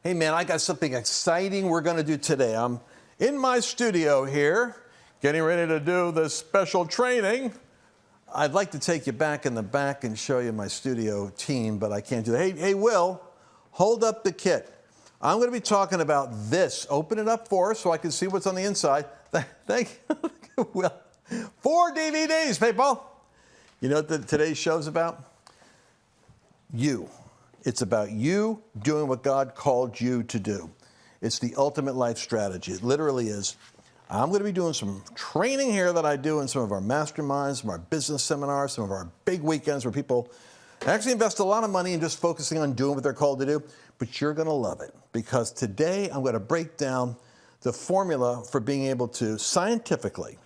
Hey man, I got something exciting we're going to do today. I'm in my studio here, getting ready to do this special training. I'd like to take you back in the back and show you my studio team, but I can't do that. Hey, Will, hold up the kit. I'm going to be talking about this. Open it up for us so I can see what's on the inside. Thank you, Will. 4 DVDs, people. You know what today's show's about? You. It's about you doing what God called you to do. It's the ultimate life strategy. It literally is. I'm going to be doing some training here that I do in some of our masterminds, some of our business seminars, some of our big weekends where people actually invest a lot of money in just focusing on doing what they're called to do. But you're going to love it, because today I'm going to break down the formula for being able to scientifically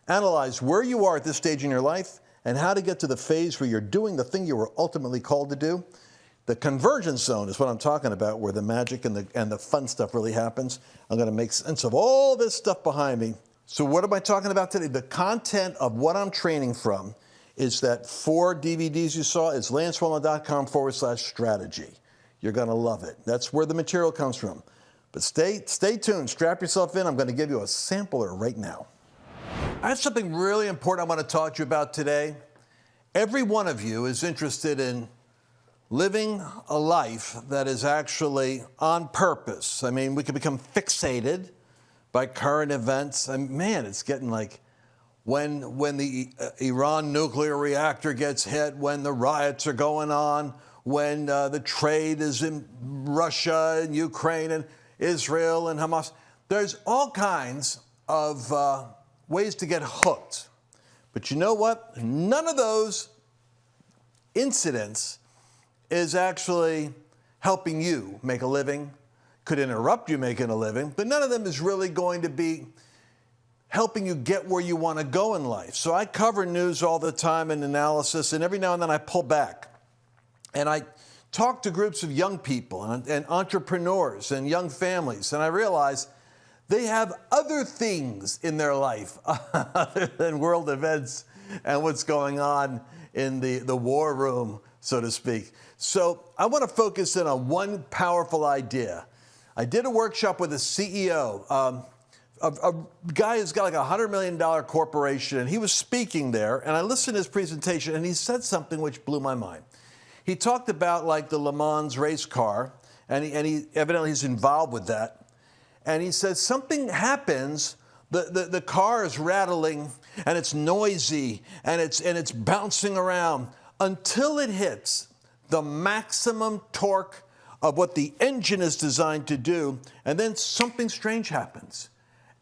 analyze where you are at this stage in your life and how to get to the phase where you're doing the thing you were ultimately called to do. The convergence zone is what I'm talking about, where the magic and the fun stuff really happens. I'm going to make sense of all this stuff behind me. So what am I talking about today? The content of what I'm training from is that 4 DVDs you saw is lancewallnau.com/strategy. You're going to love it. That's where the material comes from. But stay tuned. Strap yourself in. I'm going to give you a sampler right now. I have something really important I want to talk to you about today. Every one of you is interested in living a life that is actually on purpose. I mean, we can become fixated by current events. And man, it's getting like when the Iran nuclear reactor gets hit, when the riots are going on, when the trade is in Russia and Ukraine and Israel and Hamas. There's all kinds of ways to get hooked. But you know what? None of those incidents is actually helping you make a living, could interrupt you making a living, but none of them is really going to be helping you get where you want to go in life. So I cover news all the time and analysis, and every now and then I pull back. And I talk to groups of young people and entrepreneurs and young families, and I realize they have other things in their life other than world events and what's going on in the war room, so to speak. So I want to focus in on one powerful idea. I did a workshop with a CEO, a guy who's got like a $100 million corporation, and he was speaking there, and I listened to his presentation, and he said something which blew my mind. He talked about like the Le Mans race car, and he evidently he's involved with that. And he says something happens, the car is rattling, and it's noisy, and it's bouncing around until it hits the maximum torque of what the engine is designed to do, and then something strange happens.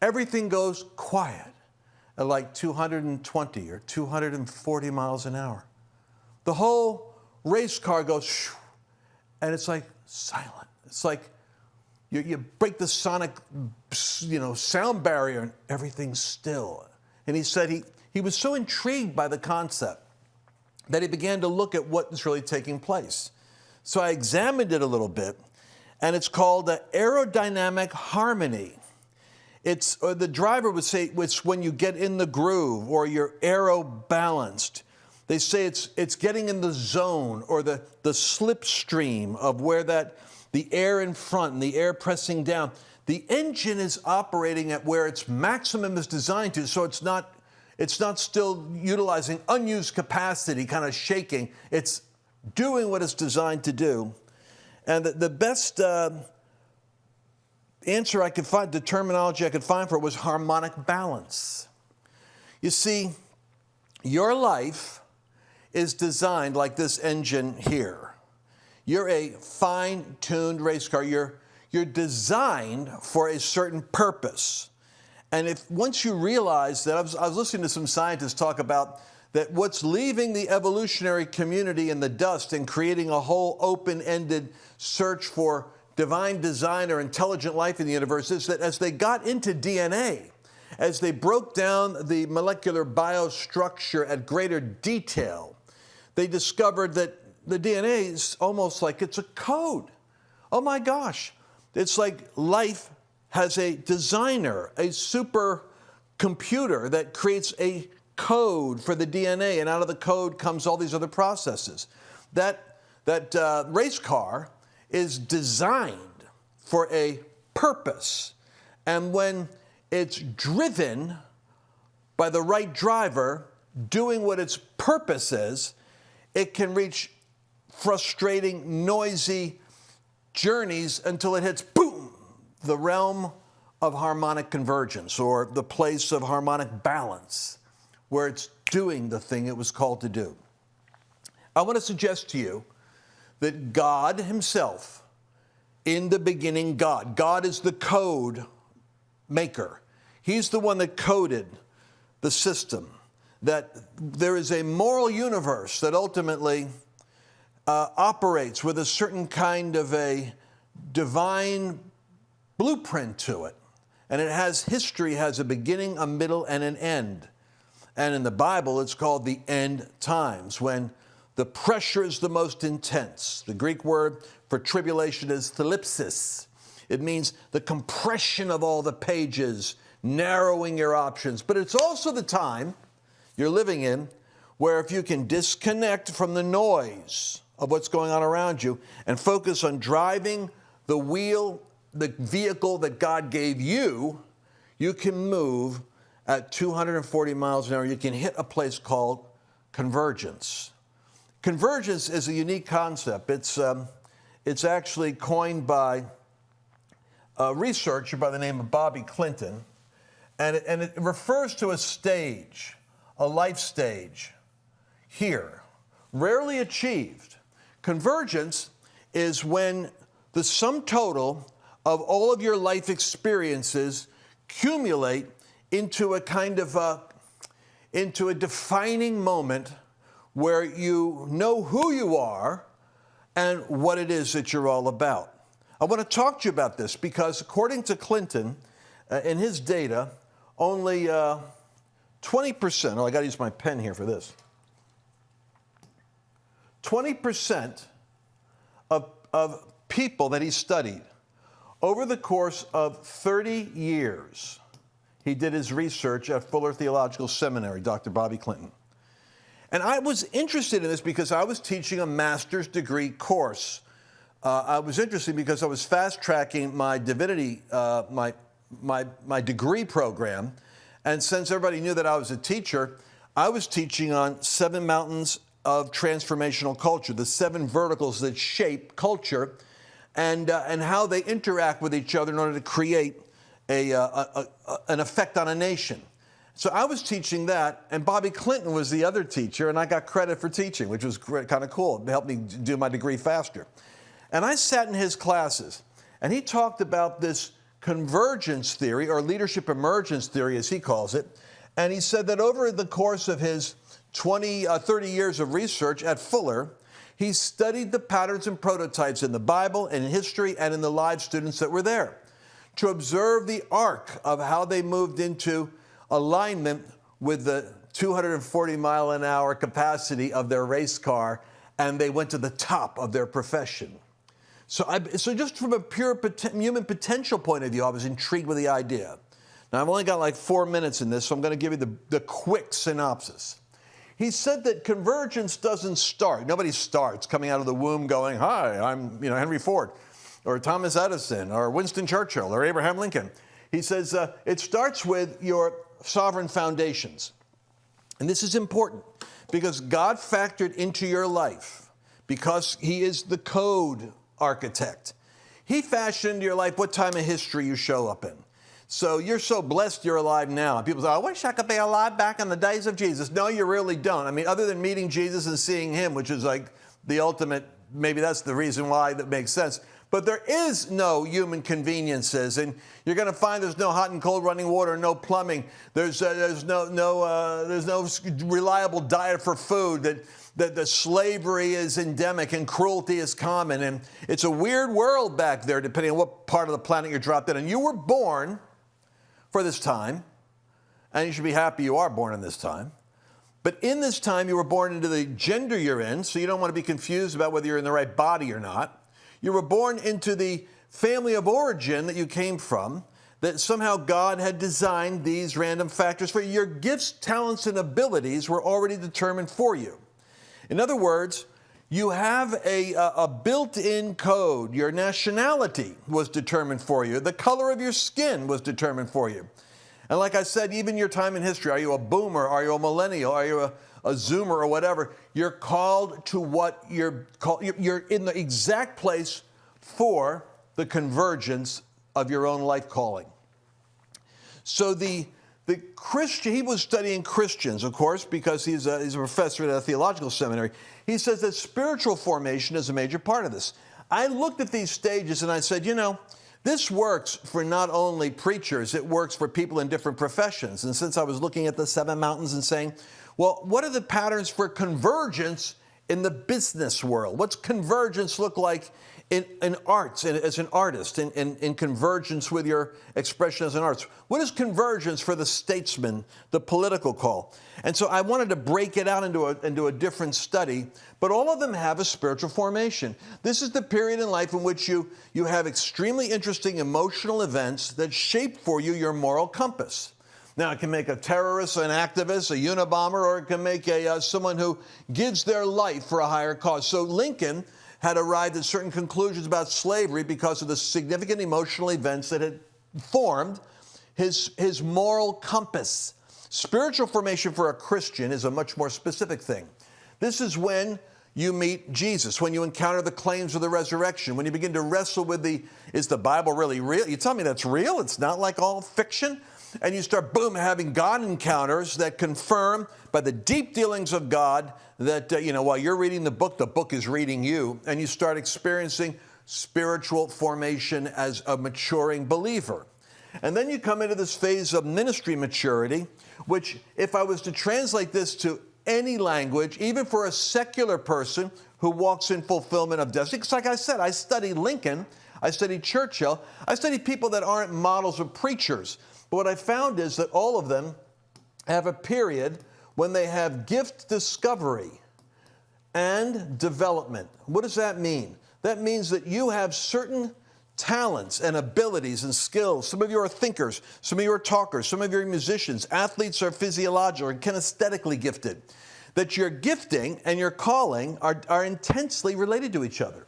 Everything goes quiet at like 220 or 240 miles an hour. The whole race car goes shoo, and it's like silent. It's like you break the sonic, sound barrier, and everything's still. And he said he was so intrigued by the concept that he began to look at what was really taking place. So I examined it a little bit, and it's called aerodynamic harmony. The driver would say it's when you get in the groove or you're aero-balanced. They say it's getting in the zone or the slipstream of where the air in front and the air pressing down. The engine is operating at where its maximum is designed to, so it's not still utilizing unused capacity, kind of shaking. It's doing what it's designed to do. And the best answer I could find, the terminology I could find for it was harmonic balance. You see, your life is designed like this engine here. You're a fine-tuned race car. You're designed for a certain purpose. And once you realize that, I was listening to some scientists talk about that what's leaving the evolutionary community in the dust and creating a whole open-ended search for divine design or intelligent life in the universe is that as they got into DNA, as they broke down the molecular biostructure at greater detail, they discovered that the DNA is almost like it's a code. Oh my gosh. It's like life has a designer, a super computer that creates a code for the DNA, and out of the code comes all these other processes. That race car is designed for a purpose. And when it's driven by the right driver, doing what its purpose is, it can reach frustrating, noisy journeys until it hits, boom, the realm of harmonic convergence, or the place of harmonic balance, where it's doing the thing it was called to do. I want to suggest to you that God himself, in the beginning, God is the code maker. He's the one that coded the system, that there is a moral universe that ultimately operates with a certain kind of a divine blueprint to it. And it has history, has a beginning, a middle, and an end. And in the Bible, it's called the end times, when the pressure is the most intense. The Greek word for tribulation is thlipsis. It means the compression of all the pages, narrowing your options. But it's also the time you're living in where if you can disconnect from the noise of what's going on around you and focus on driving the wheel, the vehicle that God gave you, you can move at 240 miles an hour. You can hit a place called convergence. Convergence is a unique concept. It's actually coined by a researcher by the name of Bobby Clinton, and it refers to a stage, a life stage here, rarely achieved. Convergence is when the sum total of all of your life experiences accumulate into a kind of into a defining moment where you know who you are and what it is that you're all about. I want to talk to you about this because according to Clinton, in his data, only 20%, I got to use my pen here for this, 20% of people that he studied over the course of 30 years, he did his research at Fuller Theological Seminary, Dr. Bobby Clinton. And I was interested in this because I was teaching a master's degree course. I was interested because I was fast-tracking my divinity, my degree program. And since everybody knew that I was a teacher, I was teaching on 7 mountains of transformational culture, the 7 verticals that shape culture, and how they interact with each other in order to create an effect on a nation. So I was teaching that, and Bobby Clinton was the other teacher, and I got credit for teaching, which was kind of cool. It helped me do my degree faster. And I sat in his classes, and he talked about this convergence theory, or leadership emergence theory, as he calls it. And he said that over the course of his 30 years of research at Fuller, he studied the patterns and prototypes in the Bible and in history and in the live students that were there to observe the arc of how they moved into alignment with the 240-mile-an-hour capacity of their race car, and they went to the top of their profession. So just from a pure human potential point of view, I was intrigued with the idea. Now, I've only got like 4 minutes in this, so I'm going to give you the quick synopsis. He said that convergence doesn't start. Nobody starts coming out of the womb going, hi, I'm Henry Ford, or Thomas Edison, or Winston Churchill, or Abraham Lincoln. He says it starts with your sovereign foundations. And this is important because God factored into your life, because he is the code architect. He fashioned your life what time of history you show up in. So you're so blessed you're alive now. And people say, I wish I could be alive back in the days of Jesus. No, you really don't. I mean, other than meeting Jesus and seeing him, which is like the ultimate, maybe that's the reason why that makes sense. But there is no human conveniences, and you're going to find there's no hot and cold running water, no plumbing. There's no reliable diet for food. That the slavery is endemic and cruelty is common, and it's a weird world back there, depending on what part of the planet you're dropped in. And you were born for this time, and you should be happy you are born in this time. But in this time, you were born into the gender you're in, so you don't want to be confused about whether you're in the right body or not. You were born into the family of origin that you came from, that somehow God had designed these random factors for you. Your gifts, talents, and abilities were already determined for you. In other words, You have a built-in code. Your nationality was determined for you. The color of your skin was determined for you. And like I said, even your time in history, are you a boomer? Are you a millennial? Are you a zoomer or whatever? You're called to what you're called. You're in the exact place for the convergence of your own life calling. So the Christian, he was studying Christians, of course, because he's a professor at a theological seminary. He says that spiritual formation is a major part of this. I looked at these stages and I said, you know, this works for not only preachers, it works for people in different professions. And since I was looking at the 7 mountains and saying, well, what are the patterns for convergence in the business world? What's convergence look like in arts, as an artist, in convergence with your expression as an artist? What is convergence for the statesman, the political call? And so I wanted to break it out into a different study, but all of them have a spiritual formation. This is the period in life in which you have extremely interesting emotional events that shape for you your moral compass. Now, it can make a terrorist, an activist, a Unabomber, or it can make someone who gives their life for a higher cause. So Lincoln had arrived at certain conclusions about slavery because of the significant emotional events that had formed his moral compass. Spiritual formation for a Christian is a much more specific thing. This is when you meet Jesus, when you encounter the claims of the resurrection, when you begin to wrestle with is the Bible really real? You tell me that's real? It's not like all fiction? And you start, boom, having God encounters that confirm by the deep dealings of God that, while you're reading the book is reading you, and you start experiencing spiritual formation as a maturing believer. And then you come into this phase of ministry maturity, which, if I was to translate this to any language, even for a secular person who walks in fulfillment of destiny, because like I said, I studied Lincoln, I studied Churchill, I studied people that aren't models of preachers. But what I found is that all of them have a period when they have gift discovery and development. What does that mean? That means that you have certain talents and abilities and skills. Some of you are thinkers, some of you are talkers, some of you are musicians. Athletes are physiological and kinesthetically gifted. That your gifting and your calling are intensely related to each other.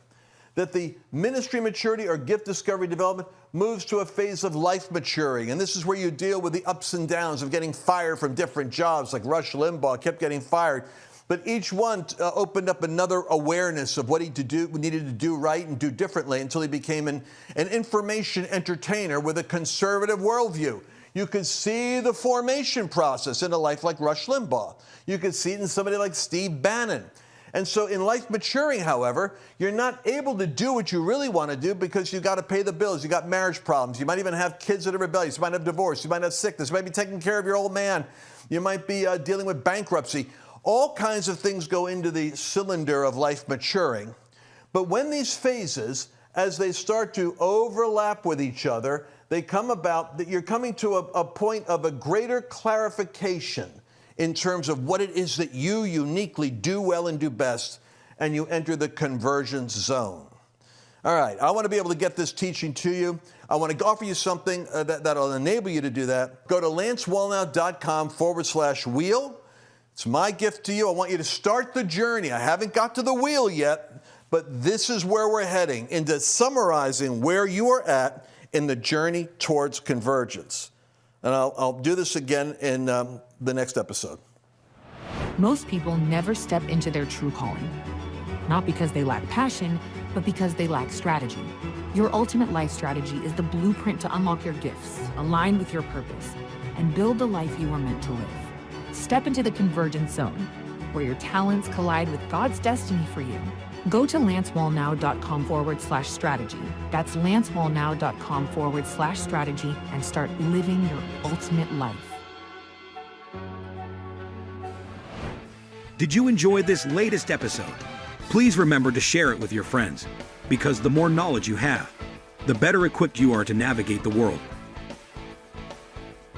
That the ministry maturity or gift discovery development moves to a phase of life maturing. And this is where you deal with the ups and downs of getting fired from different jobs, like Rush Limbaugh kept getting fired. But each one opened up another awareness of what he needed to do right and do differently until he became an information entertainer with a conservative worldview. You could see the formation process in a life like Rush Limbaugh. You could see it in somebody like Steve Bannon. And so in life maturing, however, you're not able to do what you really want to do because you've got to pay the bills. You've got marriage problems. You might even have kids that are rebellious. You might have divorce. You might have sickness. You might be taking care of your old man. You might be dealing with bankruptcy. All kinds of things go into the cylinder of life maturing. But when these phases, as they start to overlap with each other, they come about that you're coming to a point of a greater clarification in terms of what it is that you uniquely do well and do best, and you enter the convergence zone. All right, I want to be able to get this teaching to you. I want to offer you something that'll enable you to do that. Go to lancewallnau.com/wheel. It's my gift to you. I want you to start the journey. I haven't got to the wheel yet, but this is where we're heading, into summarizing where you are at in the journey towards convergence. And I'll do this again in the next episode. Most people never step into their true calling, not because they lack passion, but because they lack strategy. Your ultimate life strategy is the blueprint to unlock your gifts, align with your purpose, and build the life you are meant to live. Step into the convergence zone, where your talents collide with God's destiny for you. Go to lancewallnau.com/strategy. That's lancewallnau.com/strategy and start living your ultimate life. Did you enjoy this latest episode? Please remember to share it with your friends, because the more knowledge you have, the better equipped you are to navigate the world.